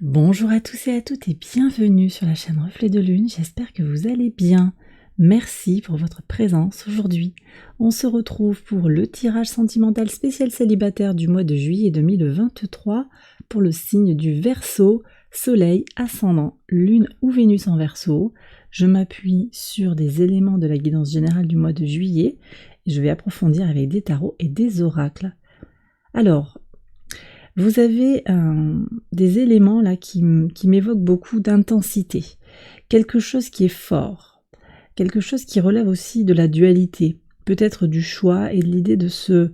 Bonjour à tous et à toutes et bienvenue sur la chaîne Reflet de Lune, j'espère que vous allez bien. Merci pour votre présence aujourd'hui. On se retrouve pour le tirage sentimental spécial célibataire du mois de juillet 2023 pour le signe du Verseau, Soleil, Ascendant, Lune ou Vénus en Verseau. Je m'appuie sur des éléments de la guidance générale du mois de juillet et je vais approfondir avec des tarots et des oracles. Alors, vous avez des éléments là qui m'évoquent beaucoup d'intensité, quelque chose qui est fort, quelque chose qui relève aussi de la dualité, peut-être du choix et de l'idée de se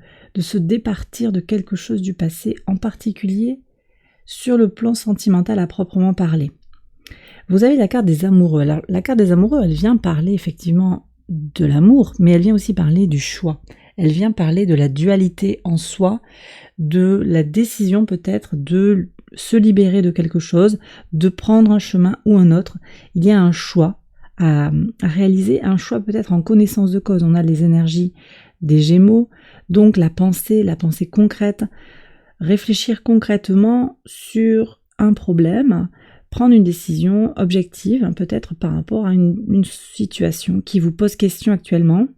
départir de quelque chose du passé, en particulier sur le plan sentimental à proprement parler. Vous avez la carte des amoureux. Alors, la carte des amoureux, elle vient parler effectivement de l'amour, mais elle vient aussi parler du choix. Elle vient parler de la dualité en soi, de la décision peut-être de se libérer de quelque chose, de prendre un chemin ou un autre. Il y a un choix à réaliser, un choix peut-être en connaissance de cause. On a les énergies des Gémeaux, donc la pensée concrète, réfléchir concrètement sur un problème, prendre une décision objective, peut-être par rapport à une situation qui vous pose question actuellement.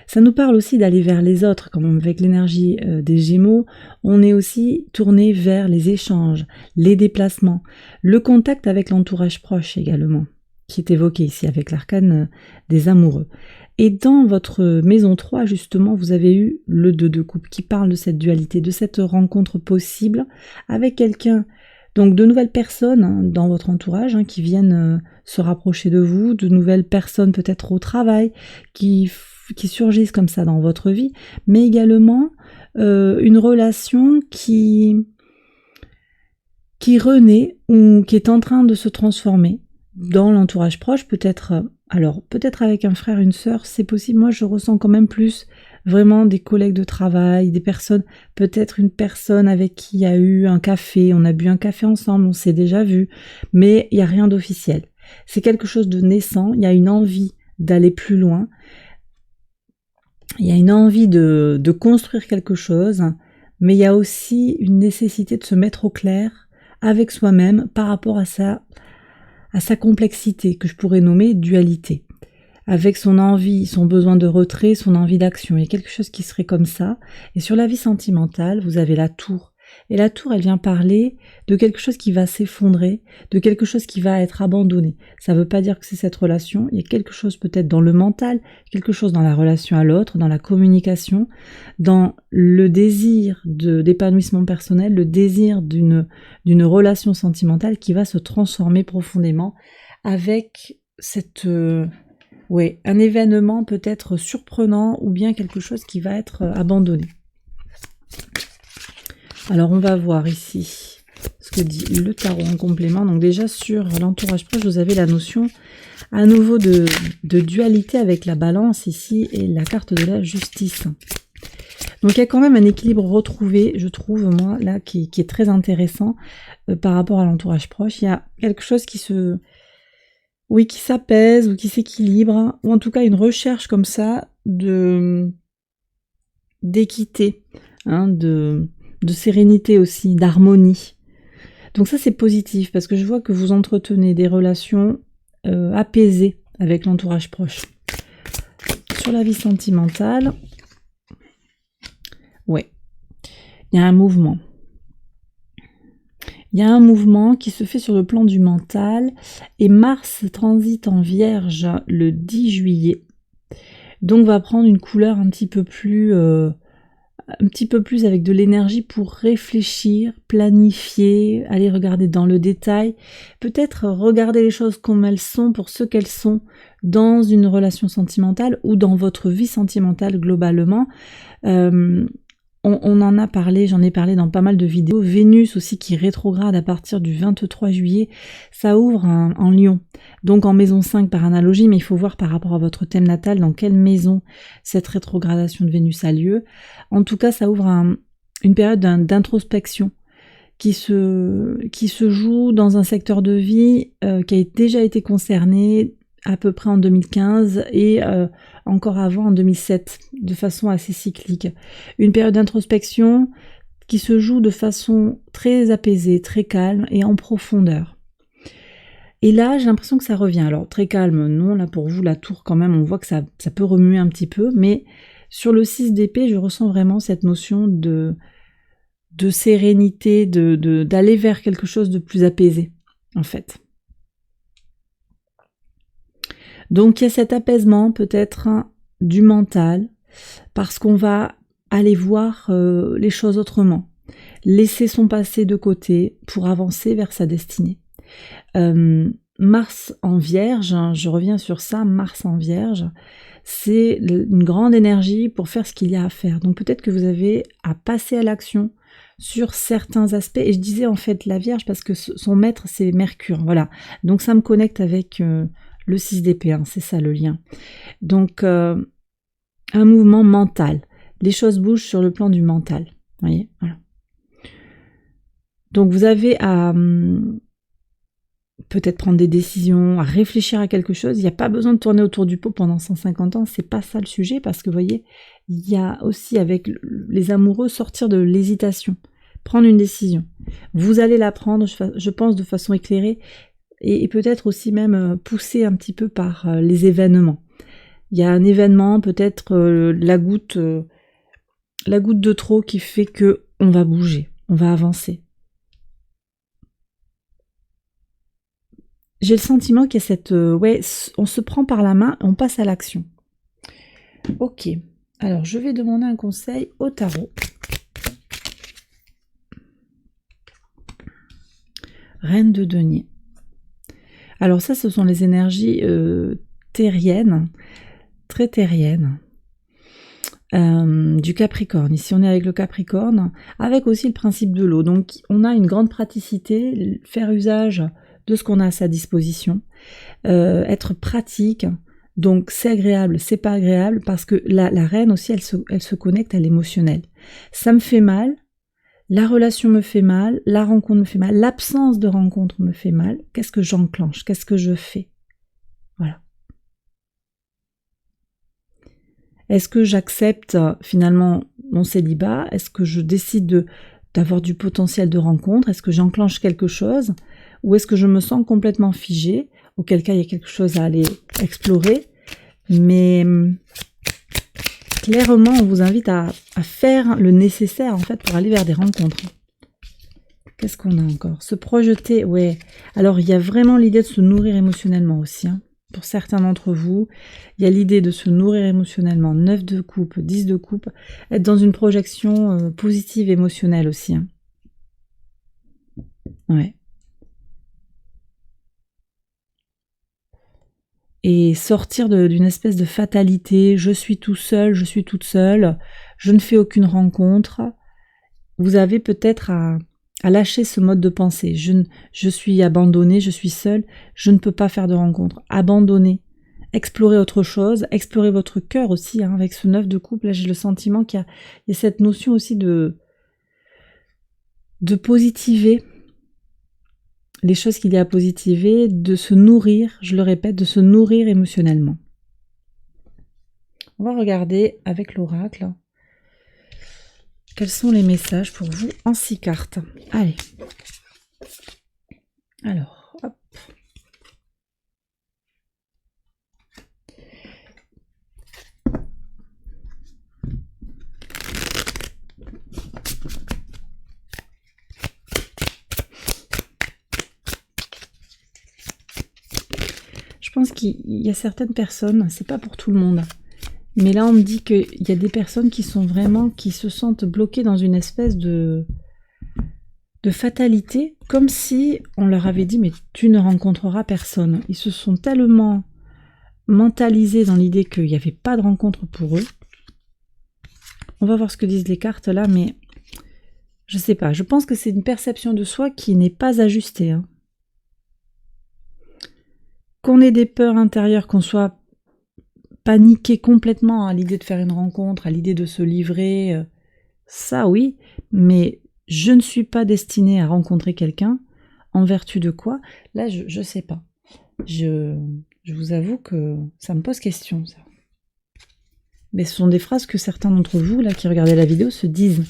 Ça nous parle aussi d'aller vers les autres, quand même avec l'énergie des Gémeaux. On est aussi tourné vers les échanges, les déplacements, le contact avec l'entourage proche également, qui est évoqué ici avec l'arcane des amoureux. Et dans votre maison 3, justement, vous avez eu le 2 de coupe qui parle de cette dualité, de cette rencontre possible avec quelqu'un, donc de nouvelles personnes dans votre entourage qui viennent se rapprocher de vous, de nouvelles personnes peut-être au travail qui surgissent comme ça dans votre vie, mais également une relation qui renaît ou qui est en train de se transformer dans l'entourage proche, peut-être avec un frère, une sœur, c'est possible. Moi, je ressens quand même plus vraiment des collègues de travail, des personnes, peut-être une personne avec qui il y a eu un café, on a bu un café ensemble, on s'est déjà vu, mais il n'y a rien d'officiel. C'est quelque chose de naissant, il y a une envie d'aller plus loin, il y a une envie de construire quelque chose, mais il y a aussi une nécessité de se mettre au clair avec soi-même par rapport à sa complexité, que je pourrais nommer dualité. Avec son envie, son besoin de retrait, son envie d'action. Il y a quelque chose qui serait comme ça. Et sur la vie sentimentale, vous avez la tour. Et la tour, elle vient parler de quelque chose qui va s'effondrer, de quelque chose qui va être abandonné. Ça ne veut pas dire que c'est cette relation. Il y a quelque chose peut-être dans le mental, quelque chose dans la relation à l'autre, dans la communication, dans le désir d'épanouissement personnel, le désir d'une relation sentimentale qui va se transformer profondément avec un événement peut-être surprenant ou bien quelque chose qui va être abandonné. Alors on va voir ici ce que dit le tarot en complément. Donc déjà sur l'entourage proche, vous avez la notion à nouveau de dualité avec la balance ici et la carte de la justice. Donc il y a quand même un équilibre retrouvé, je trouve moi, là, qui est très intéressant par rapport à l'entourage proche. Il y a quelque chose qui s'apaise ou qui s'équilibre, ou en tout cas une recherche comme ça d'équité, de sérénité aussi, d'harmonie. Donc ça c'est positif parce que je vois que vous entretenez des relations apaisées avec l'entourage proche. Sur la vie sentimentale, il y a un mouvement. Il y a un mouvement qui se fait sur le plan du mental et Mars transite en Vierge le 10 juillet. Donc va prendre une couleur un petit peu plus avec de l'énergie pour réfléchir, planifier, aller regarder dans le détail, peut-être regarder les choses comme elles sont pour ce qu'elles sont dans une relation sentimentale ou dans votre vie sentimentale globalement. On en a parlé, j'en ai parlé dans pas mal de vidéos. Vénus aussi qui rétrograde à partir du 23 juillet, ça ouvre en Lion, donc en maison 5 par analogie, mais il faut voir par rapport à votre thème natal dans quelle maison cette rétrogradation de Vénus a lieu. En tout cas, ça ouvre une période d'introspection qui se joue dans un secteur de vie qui a déjà été concerné à peu près en 2015 et encore avant en 2007, de façon assez cyclique. Une période d'introspection qui se joue de façon très apaisée, très calme et en profondeur. Et là, j'ai l'impression que ça revient. Alors, très calme, non, là pour vous, la tour quand même, on voit que ça peut remuer un petit peu, mais sur le 6 d'épée, je ressens vraiment cette notion de sérénité, d'aller vers quelque chose de plus apaisé, en fait. Donc, il y a cet apaisement, peut-être, du mental, parce qu'on va aller voir les choses autrement, laisser son passé de côté pour avancer vers sa destinée. Mars en Vierge, je reviens sur ça, Mars en Vierge, c'est une grande énergie pour faire ce qu'il y a à faire. Donc peut-être que vous avez à passer à l'action sur certains aspects. Et je disais en fait la Vierge parce que son maître c'est Mercure, voilà. Donc ça me connecte avec le 6 d'épée, hein, c'est ça le lien. Donc un mouvement mental. Les choses bougent sur le plan du mental. Vous voyez, voilà. Donc vous avez à peut-être prendre des décisions, à réfléchir à quelque chose. Il n'y a pas besoin de tourner autour du pot pendant 150 ans, c'est pas ça le sujet, parce que vous voyez, il y a aussi avec les amoureux sortir de l'hésitation, prendre une décision. Vous allez la prendre, je pense, de façon éclairée, et peut-être aussi même poussée un petit peu par les événements. Il y a un événement, peut-être la goutte de trop qui fait que on va bouger, on va avancer. J'ai le sentiment qu'il y a cette... ouais, on se prend par la main, on passe à l'action. Ok, alors je vais demander un conseil au tarot. Reine de denier. Alors ça, ce sont les énergies terriennes, très terriennes, du Capricorne. Ici, on est avec le Capricorne, avec aussi le principe de l'eau. Donc, on a une grande praticité, faire usage de ce qu'on a à sa disposition, être pratique. Donc c'est agréable, c'est pas agréable, parce que la reine aussi, elle se connecte à l'émotionnel. Ça me fait mal, la relation me fait mal, la rencontre me fait mal, l'absence de rencontre me fait mal. Qu'est-ce que j'enclenche? Qu'est-ce que je fais? Voilà. Est-ce que j'accepte finalement mon célibat? Est-ce que je décide d'avoir du potentiel de rencontre? Est-ce que j'enclenche quelque chose? Ou est-ce que je me sens complètement figée? Auquel cas, il y a quelque chose à aller explorer. Mais clairement, on vous invite à faire le nécessaire en fait pour aller vers des rencontres. Qu'est-ce qu'on a encore? Se projeter, ouais. Alors, il y a vraiment l'idée de se nourrir émotionnellement aussi. Hein. Pour certains d'entre vous, il y a l'idée de se nourrir émotionnellement. 9 de coupe, 10 de coupe. Être dans une projection positive émotionnelle aussi. Hein. Ouais. Et sortir d'une espèce de fatalité, je suis tout seul, je suis toute seule, je ne fais aucune rencontre. Vous avez peut-être à lâcher ce mode de pensée. Je suis abandonnée, je suis seule, je ne peux pas faire de rencontre. Abandonner, explorer autre chose, explorer votre cœur aussi. Hein, avec ce 9 de coupe, là j'ai le sentiment qu'il y a cette notion aussi de positiver les choses qu'il y a à positiver, de se nourrir, je le répète, de se nourrir émotionnellement. On va regarder avec l'oracle quels sont les messages pour vous en 6 cartes. Allez. Alors, hop. Je pense qu'il y a certaines personnes, c'est pas pour tout le monde, mais là on me dit qu'il y a des personnes qui sont vraiment, qui se sentent bloquées dans une espèce de fatalité, comme si on leur avait dit mais tu ne rencontreras personne. Ils se sont tellement mentalisés dans l'idée qu'il n'y avait pas de rencontre pour eux. On va voir ce que disent les cartes là, mais je sais pas, je pense que c'est une perception de soi qui n'est pas ajustée. Hein. Qu'on ait des peurs intérieures, qu'on soit paniqué complètement à l'idée de faire une rencontre, à l'idée de se livrer, ça oui, mais je ne suis pas destinée à rencontrer quelqu'un, en vertu de quoi? Là, je sais pas. Je vous avoue que ça me pose question, ça. Mais ce sont des phrases que certains d'entre vous, là, qui regardaient la vidéo, se disent.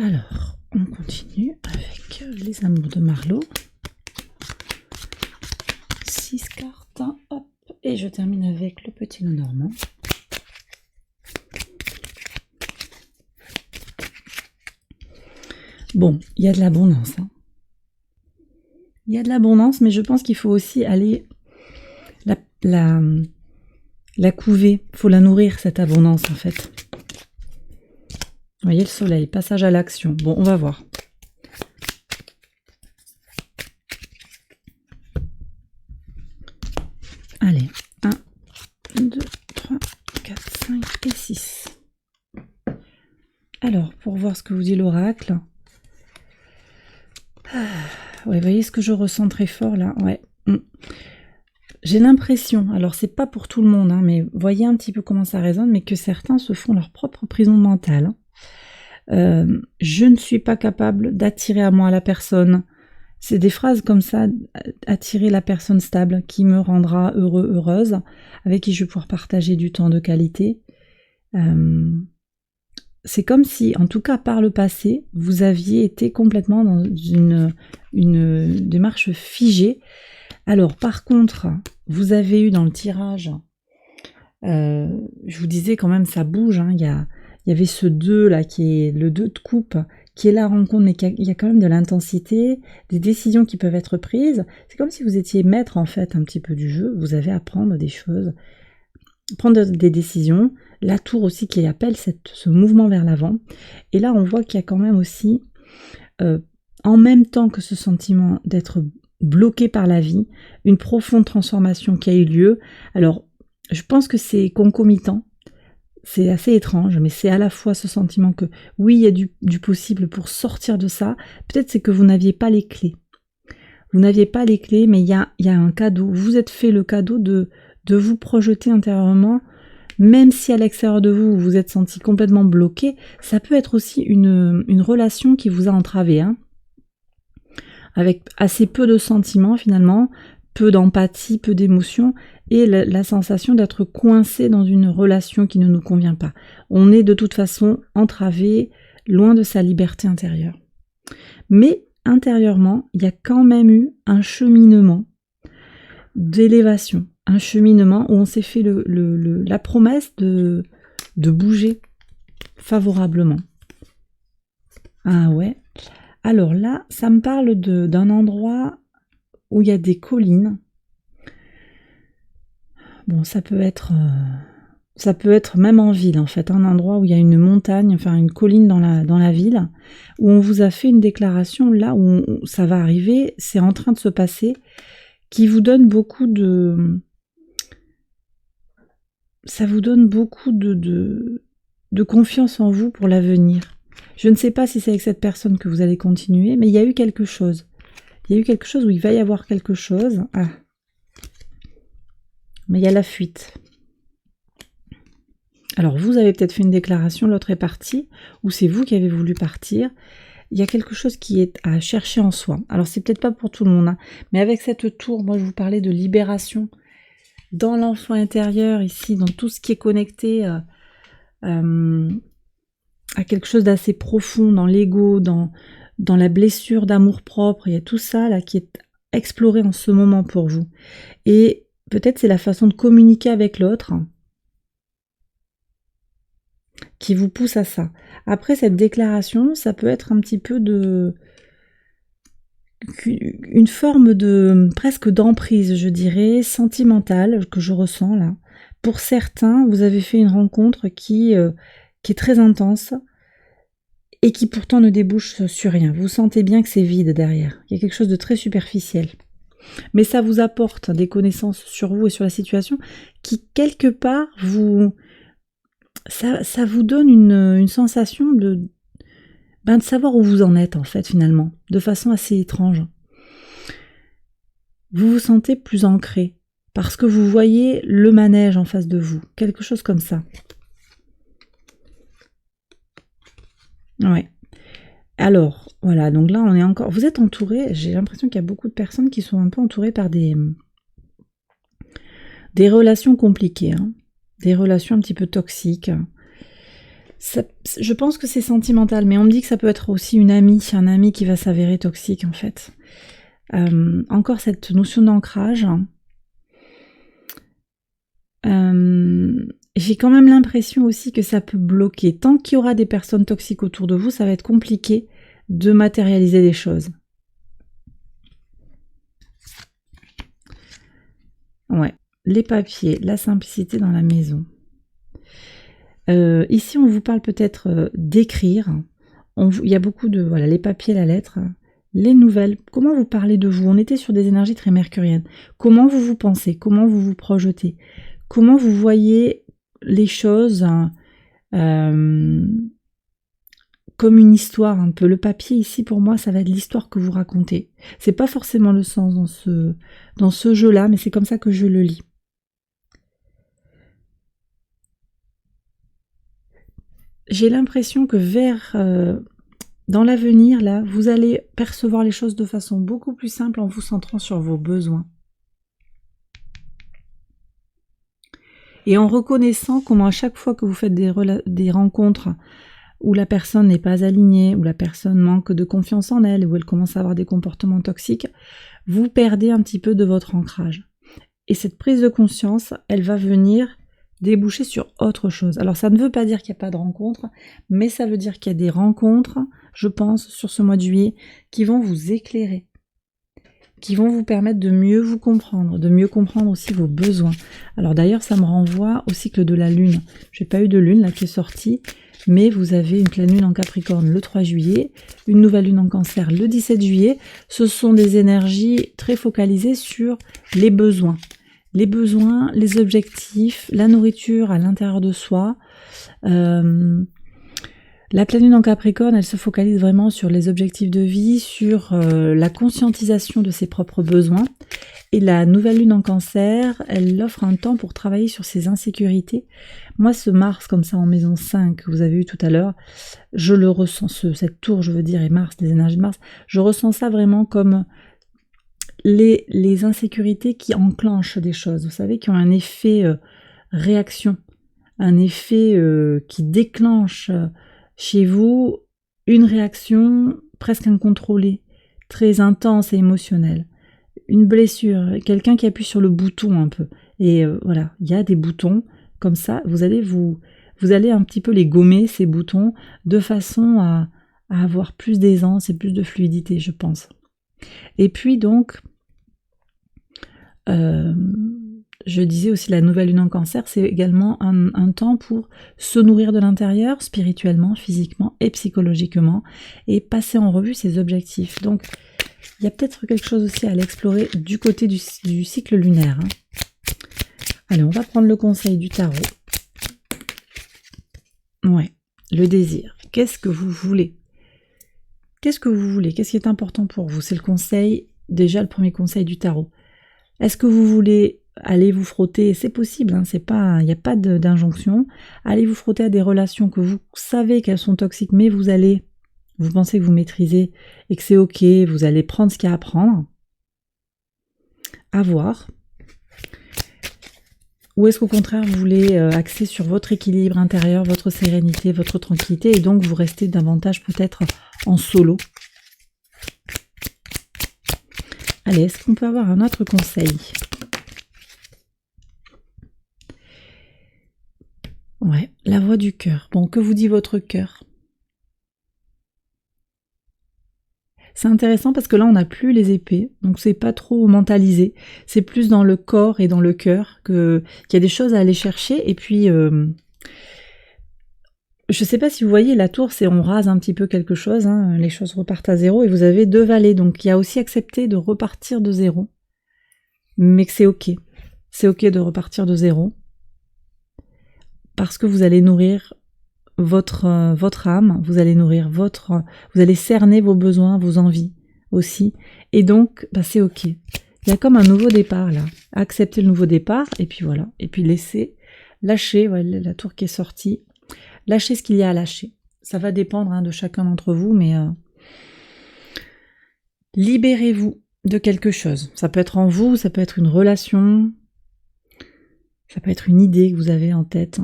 Alors, on continue avec les amours de Marlo. 6 cartes, hop, et je termine avec le petit Lenormand. Bon, il y a de l'abondance. Hein. Il y a de l'abondance, mais je pense qu'il faut aussi aller la couver. Il faut la nourrir, cette abondance, en fait. Vous voyez le soleil, passage à l'action. Bon, on va voir. Allez, 1, 2, 3, 4, 5 et 6. Alors, pour voir ce que vous dit l'oracle. Ouais, vous voyez ce que je ressens très fort là. Ouais. J'ai l'impression, alors c'est pas pour tout le monde, hein, mais voyez un petit peu comment ça résonne, mais que certains se font leur propre prison mentale. Je ne suis pas capable d'attirer à moi la personne. C'est des phrases comme ça, attirer la personne stable qui me rendra heureux, heureuse, avec qui je vais pouvoir partager du temps de qualité. C'est comme si, en tout cas par le passé, vous aviez été complètement dans une démarche figée. Alors par contre, vous avez eu dans le tirage, je vous disais quand même ça bouge, hein, il y avait ce 2 là qui est le 2 de coupe, qui est la rencontre, mais il y a quand même de l'intensité, des décisions qui peuvent être prises. C'est comme si vous étiez maître en fait un petit peu du jeu, vous avez à prendre des choses, prendre des décisions, la tour aussi qui appelle ce mouvement vers l'avant. Et là on voit qu'il y a quand même aussi, en même temps que ce sentiment d'être bloqué par la vie, une profonde transformation qui a eu lieu. Alors je pense que c'est concomitant, c'est assez étrange, mais c'est à la fois ce sentiment que oui, il y a du possible pour sortir de ça. Peut-être c'est que vous n'aviez pas les clés. Vous n'aviez pas les clés, mais il y a un cadeau. Vous vous êtes fait le cadeau de vous projeter intérieurement, même si à l'extérieur de vous, vous vous êtes senti complètement bloqué. Ça peut être aussi une relation qui vous a entravé, hein, avec assez peu de sentiments finalement, peu d'empathie, peu d'émotion, et la sensation d'être coincé dans une relation qui ne nous convient pas. On est de toute façon entravé, loin de sa liberté intérieure. Mais intérieurement, il y a quand même eu un cheminement d'élévation, un cheminement où on s'est fait la promesse de bouger favorablement. Ah ouais. Alors là, ça me parle d'un endroit où il y a des collines. Bon, ça peut être même en ville en fait, un endroit où il y a une montagne, enfin une colline dans la ville, où on vous a fait une déclaration là où ça va arriver, c'est en train de se passer, qui vous donne beaucoup de... Ça vous donne beaucoup de confiance en vous pour l'avenir. Je ne sais pas si c'est avec cette personne que vous allez continuer, mais il y a eu quelque chose. Il y a eu quelque chose où il va y avoir quelque chose. Ah. Mais il y a la fuite. Alors vous avez peut-être fait une déclaration, l'autre est parti, ou c'est vous qui avez voulu partir. Il y a quelque chose qui est à chercher en soi. Alors c'est peut-être pas pour tout le monde, hein, mais avec cette tour, moi je vous parlais de libération dans l'enfant intérieur ici, dans tout ce qui est connecté à quelque chose d'assez profond, dans l'ego, dans la blessure d'amour-propre. Il y a tout ça là qui est exploré en ce moment pour vous. Et peut-être c'est la façon de communiquer avec l'autre qui vous pousse à ça. Après cette déclaration, ça peut être un petit peu une forme de presque d'emprise, je dirais, sentimentale que je ressens là. Pour certains, vous avez fait une rencontre qui est très intense et qui pourtant ne débouche sur rien. Vous sentez bien que c'est vide derrière. Il y a quelque chose de très superficiel. Mais ça vous apporte des connaissances sur vous et sur la situation qui, quelque part, ça vous donne une sensation de savoir où vous en êtes, en fait, finalement, de façon assez étrange. Vous vous sentez plus ancré, parce que vous voyez le manège en face de vous, quelque chose comme ça. Ouais. Alors, voilà, donc là, on est encore... Vous êtes entouré, j'ai l'impression qu'il y a beaucoup de personnes qui sont un peu entourées par des relations compliquées, hein, des relations un petit peu toxiques. Je pense que c'est sentimental, mais on me dit que ça peut être aussi une amie, un ami qui va s'avérer toxique en fait. Encore cette notion d'ancrage. J'ai quand même l'impression aussi que ça peut bloquer. Tant qu'il y aura des personnes toxiques autour de vous, ça va être compliqué de matérialiser des choses. Ouais, les papiers, la simplicité dans la maison. Ici, on vous parle peut-être d'écrire. Il y a beaucoup de... Voilà, les papiers, la lettre, les nouvelles. Comment vous parlez de vous? On était sur des énergies très mercuriennes. Comment vous pensez? Comment vous vous projetez? Comment vous voyez les choses comme une histoire un peu. Le papier ici, pour moi, ça va être l'histoire que vous racontez. C'est pas forcément le sens dans ce jeu-là, mais c'est comme ça que je le lis. J'ai l'impression que dans l'avenir, là, vous allez percevoir les choses de façon beaucoup plus simple en vous centrant sur vos besoins. Et en reconnaissant comment à chaque fois que vous faites des rencontres où la personne n'est pas alignée, où la personne manque de confiance en elle, où elle commence à avoir des comportements toxiques, vous perdez un petit peu de votre ancrage. Et cette prise de conscience, elle va venir déboucher sur autre chose. Alors ça ne veut pas dire qu'il n'y a pas de rencontres, mais ça veut dire qu'il y a des rencontres, je pense, sur ce mois de juillet, qui vont vous éclairer, qui vont vous permettre de mieux vous comprendre, de mieux comprendre aussi vos besoins. Alors d'ailleurs, ça me renvoie au cycle de la Lune. J'ai pas eu de Lune là qui est sortie, mais vous avez une pleine Lune en Capricorne le 3 juillet, une nouvelle Lune en Cancer le 17 juillet. Ce sont des énergies très focalisées sur les besoins. Les besoins, les objectifs, la nourriture à l'intérieur de soi. La pleine lune en Capricorne, elle se focalise vraiment sur les objectifs de vie, sur la conscientisation de ses propres besoins. Et la nouvelle lune en Cancer, elle offre un temps pour travailler sur ses insécurités. Moi, ce Mars, comme ça, en maison 5, que vous avez eu tout à l'heure, je le ressens, cette tour, je veux dire, et Mars, les énergies de Mars, je ressens ça vraiment comme les insécurités qui enclenchent des choses, vous savez, qui ont un effet réaction, un effet qui déclenche chez vous une réaction presque incontrôlée, très intense et émotionnelle. Une blessure, quelqu'un qui appuie sur le bouton un peu. Et voilà, il y a des boutons comme ça, vous allez un petit peu les gommer, ces boutons, de façon à avoir plus d'aisance et plus de fluidité, je pense. Et puis donc, je disais aussi la nouvelle lune en Cancer, c'est également un temps pour se nourrir de l'intérieur, spirituellement, physiquement et psychologiquement, et passer en revue ses objectifs. Donc, il y a peut-être quelque chose aussi à l'explorer du côté du cycle lunaire. Allez, on va prendre le conseil du tarot. Ouais, le désir. Qu'est-ce que vous voulez? Qu'est-ce que vous voulez? Qu'est-ce qui est important pour vous? C'est le conseil, déjà le premier conseil du tarot. Est-ce que vous voulez aller vous frotter? C'est possible, hein, il n'y a pas d'injonction. Allez vous frotter à des relations que vous savez qu'elles sont toxiques, mais vous pensez que vous maîtrisez et que c'est ok, vous allez prendre ce qu'il y a à prendre. À voir. Ou est-ce qu'au contraire, vous voulez axer sur votre équilibre intérieur, votre sérénité, votre tranquillité, et donc vous restez davantage peut-être en solo? Allez, est-ce qu'on peut avoir un autre conseil? Ouais, la voix du cœur. Bon, que vous dit votre cœur? C'est intéressant parce que là, on n'a plus les épées, donc c'est pas trop mentalisé. C'est plus dans le corps et dans le cœur qu'il y a des choses à aller chercher. Et puis, je sais pas si vous voyez, la tour, c'est on rase un petit peu quelque chose, hein, les choses repartent à zéro, et vous avez 2 vallées. Donc, il y a aussi accepté de repartir de zéro, mais que c'est ok. C'est ok de repartir de zéro, parce que vous allez nourrir votre âme, vous allez nourrir vous allez cerner vos besoins, vos envies aussi, et donc bah, c'est ok. Il y a comme un nouveau départ là, accepter le nouveau départ, et puis voilà, et puis lâcher, ouais, la tour qui est sortie, lâcher ce qu'il y a à lâcher. Ça va dépendre de chacun d'entre vous, mais libérez-vous de quelque chose. Ça peut être en vous, ça peut être une relation, ça peut être une idée que vous avez en tête.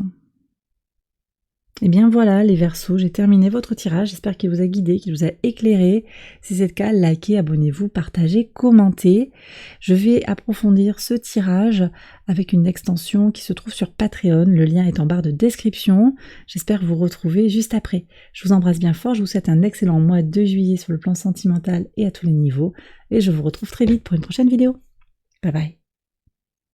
Et bien voilà les Verseaux, j'ai terminé votre tirage, j'espère qu'il vous a guidé, qu'il vous a éclairé. Si c'est le cas, likez, abonnez-vous, partagez, commentez. Je vais approfondir ce tirage avec une extension qui se trouve sur Patreon, le lien est en barre de description. J'espère vous retrouver juste après. Je vous embrasse bien fort, je vous souhaite un excellent mois de juillet sur le plan sentimental et à tous les niveaux. Et je vous retrouve très vite pour une prochaine vidéo. Bye bye.